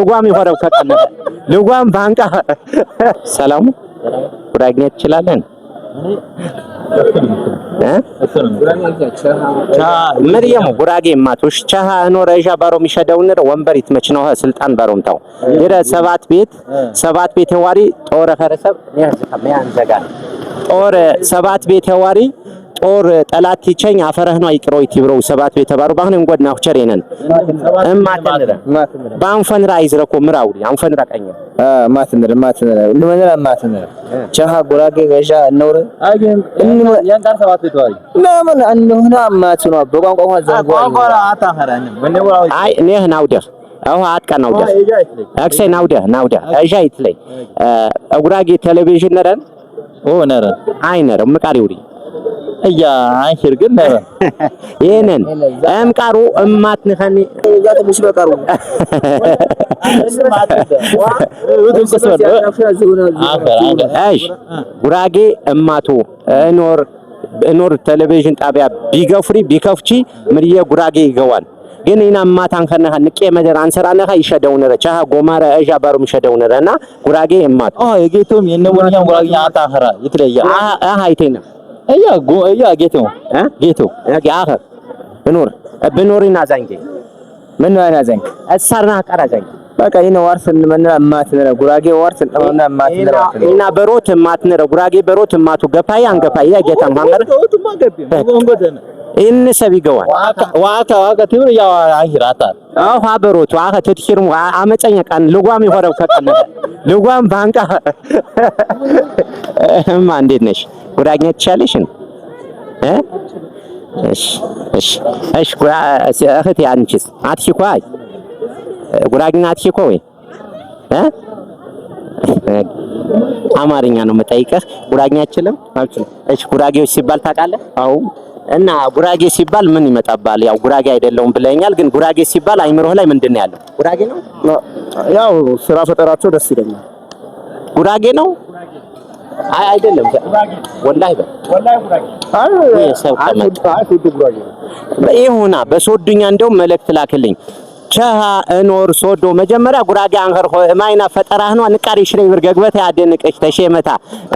ልጓም ይሆረው ከቀነ ልጓም ባንቃ ሰላሙ ጉራጌኛ ትችላለህ? መርየሙ ጉራጌ ማቶሽ ቻሃ ኖረጃ ባሮም ይሸደውነ ወንበሪት መችነው ስልጣን ባሮምታው ይረ ሰባት ቤት ዋሪ ጦር ፈረሰብ ያንዘጋ ጦር ሰባት ቤት ዋሪ ጦር ጠላት ይቸኝ አፈረህ ነው አይቅሮይት ይብረው ሰባት ቤት ባሮ ባሁን እንጎድና ቸሬነን እማተነረ ባንፈንራ ይዝረኮ ምራውሪ አንፈንራ ቀኛ ማተነረ ማተነረ ቻሃ ጉራጌ ገዣ ነውር አገን ያንታር ሰባት ቤት ዋሪ ለምን አንሁና ማትኑ በቋንቋው ዘንጓ አይ ነህ ናውደህ አው አትቀን ናውደህ አክሰይ ናውደህ አጃይት ላይ ጉራጌ ቴሌቪዥን ነረን ነረን አይነረ ምቃሪውሪ እያ አንሽር ግን ነበር ይሄንን እምቃሩ እማትነኸኒ ያተ ሙሽ በቃሩ ጉራጌ እማቱ እኖር ቴሌቪዥን ጣቢያ ቢገፍሪ ቢከፍቺ ምርየ ጉራጌ ይገዋል ግን ኢና እማታን ከነኸ ንቄ መደር አንሰራነኸ ይሸደው ነረ ቻሃ ጎማረ እጃ ባሩም ይሸደው ነረና ጉራጌ እማቱ የጌቶም የነወርኛም ጉራጌኛ አታኸራ ይትለያ አይቴና እያ ጌቶ ያገ ብኖሪና ዛንጌ ምን ነው ያዛኝ አሳርና ቀራዛኝ በቃ ይነ ዋርስን ምን ማትነረ ጉራጌ ዋርስን ተማና ማትነረ እና በሮት ማትነረ ጉራጌ በሮት ማቱ ገፋይ አንገፋይ ያጌታ ማንገር ኢን ሰቢገዋል ዋካ ትብር ያው አይራታ አው ሀበሮት ዋካ ትትሽርሙ አመፀኛ ቃን ልጓም ይሆረው ከቀነ ልጓም ባንቃ እንዴት ነሽ ጉራጌኛ ትቻለሽ እሺ እህቴ አንቺስ አትሽኮ አይ ጉራጌኛ አትሽኮ ወይ አማርኛ ነው የምጠይቀህ ጉራጌኛ አትችልም እሺ ጉራጌዎች ሲባል ታውቃለህ አው እና ጉራጌ ሲባል ምን ይመጣባል ያው ጉራጌ አይደለም ብለኛል ግን ጉራጌ ሲባል አይምሮህ ላይ ምንድነው ያለው ጉራጌ ነው ያው ስራ ፈጠራቸው ደስ ይለኛል ጉራጌ ነው አይ አይደለም ወላሂ ጉራጌ አይ ሰው ጉራጌ ይሁና በሶዱኛ እንደው መልእክት ላክልኝ ቻሃ እኖር ሶዶ መጀመሪያ ጉራጌ አንገር ማይና ፈጠራህ ነው ንቃሪ ሽሬ ብርገግበታ ያደንቀሽ ተሸመታ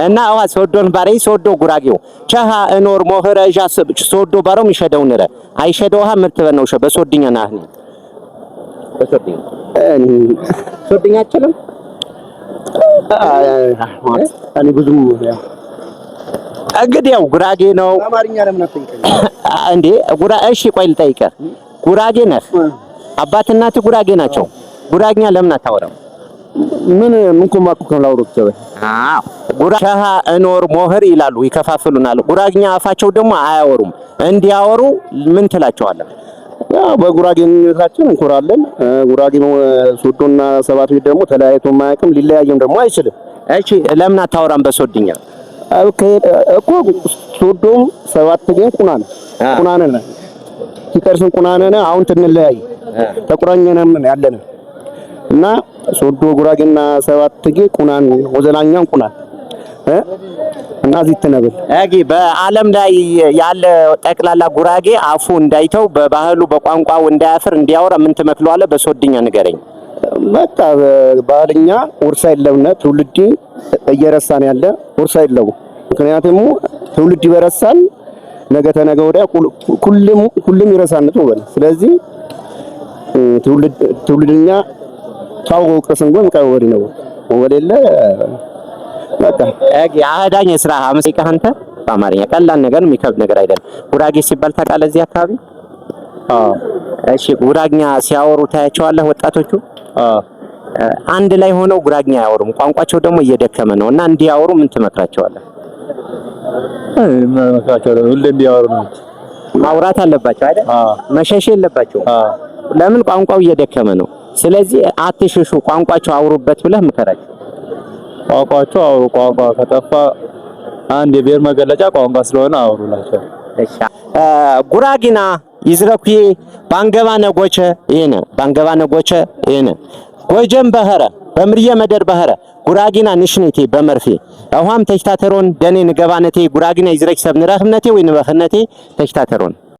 እና አዋ ሶዶን ባሬ ሶዶ ጉራጌው ቻሃ እኖር ሞህረጃ ሶዶ ባሮም ይሸደው ነረ አይሸደውሃ ምርት በነው ሸ በሶድኛ ናህ በሶድኛ ሶድኛ አችልም አኒ ብዙም እንግዲህ ያው ጉራጌ ነው አማርኛ ለምን አትጠይቀኝ እንዴ እሺ ቆይ ልጠይቀህ ጉራጌ ነህ አባት እናት ጉራጌ ናቸው ጉራጌኛ ለምን አታወራም ምን ኮማኩ ከላውሩት ተበ ጉራሻሃ እኖር ሞህር ይላሉ ይከፋፍሉናል ጉራጌኛ አፋቸው ደግሞ አያወሩም እንዲያወሩ ምን ትላቸዋለህ ያው በጉራጌነታችን እንኮራለን ጉራጌ ሶዶና ሰባት ቤት ደግሞ ተለያይቶ ማያቅም ሊለያየም ደግሞ አይችልም እሺ ለምን አታወራም በሶድኛ እኮ ሶዶ ሰባት ቤት ቁናነ ሲቀርስን ቁናነ አሁን ትንለያይ ተቁራኘነም ያለነ እና ሶዶ ጉራጌና ሰባት ጌ ቁናን ወዘላኛን ቁናን እና ዚተነብል አጊ በአለም ላይ ያለ ጠቅላላ ጉራጌ አፉ እንዳይተው በባህሉ በቋንቋው እንዳያፍር እንዲያወራ ምን ትመክለዋለህ በሶድኛ ንገረኝ በቃ ባህልኛ ወርሳ የለውና ትውልድ እየረሳን ያለ ወርሳ የለው ምክንያቱም ትውልድ ይበረሳል ነገ ተነገ ወዲያ ሁሉም ይረሳን ነው ስለዚህ ትውልድኛ ታውቆ ቅርስንጎን ቀወሪ ነው ወለለ በቃ አዳኝ ስራ አመሰይካ አንተ በአማርኛ ቀላል ነገር የሚከብድ ነገር አይደለም ጉራጌ ሲባል ታውቃለህ እዚህ አካባቢ እሺ ጉራጌኛ ሲያወሩ ታያቸዋለህ ወጣቶቹ አንድ ላይ ሆነው ጉራጌኛ ያወሩም ቋንቋቸው ደግሞ እየደከመ ነው እና እንዲያወሩ ምን ትመክራቸዋለህ ሁሌ እንዲያወሩ ማውራት አለባቸው አይደል መሸሽ የለባቸው ለምን ቋንቋው እየደከመ ነው ስለዚህ አትሽሹ ቋንቋቸው አውሩበት ብለህ ምከራቸው ቋንቋቸው አውሩ ቋንቋ ከጠፋ አንድ የብሔር መገለጫ ቋንቋ ስለሆነ አውሩላቸው እሺ ጉራጌና ይዝረኩዬ ባንገባ ነጎቸ ባንገባ ነጎቸ ጎጀም በህረ በምርየ መደር በህረ ጉራጌና ንሽኔቴ በመርፌ አሁን ተሽታተሮን ደኔ ንገባነቴ ጉራጌና ይዝረክ ሰብንራህነቴ ወይ ንበህነቴ ተሽታተሮን